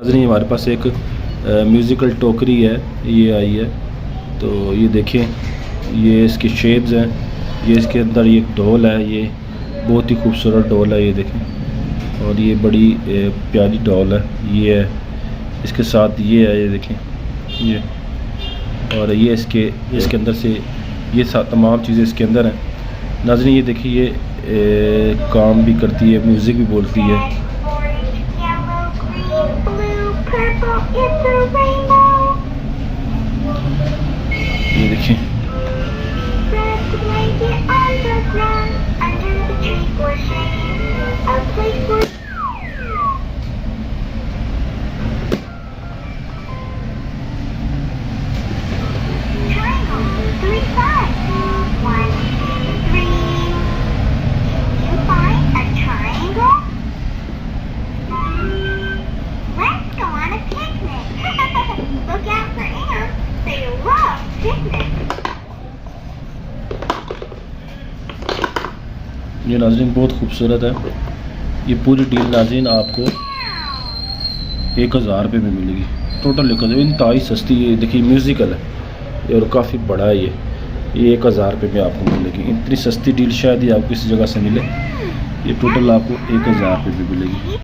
नाज़रीन हमारे पास एक म्यूज़िकल टोकरी है, ये आई है। तो ये देखें, ये इसकी शेप्स हैं। ये इसके अंदर ये ढोल है, ये बहुत ही खूबसूरत ढोल है, ये देखें। और ये बड़ी प्यारी ढोल है, ये है। इसके साथ ये है, ये देखें ये। और ये इसके अंदर से ये तमाम चीज़ें इसके अंदर हैं। नाज़रीन ये देखिए, ये काम भी करती है, म्यूज़िक भी बोलती है। ये देखिए, ये नाज़रीन बहुत खूबसूरत है। ये पूरी डील नाज़रीन आपको 1000 रुपये में मिलेगी। टोटल 1000, इंतहाई सस्ती है। देखिए म्यूज़िकल है और काफ़ी बड़ा है ये 1000 रुपये में आपको मिलेगी। इतनी सस्ती डील शायद ही आपको किसी जगह से मिले। ये टोटल आपको 1000 रुपये में मिलेगी।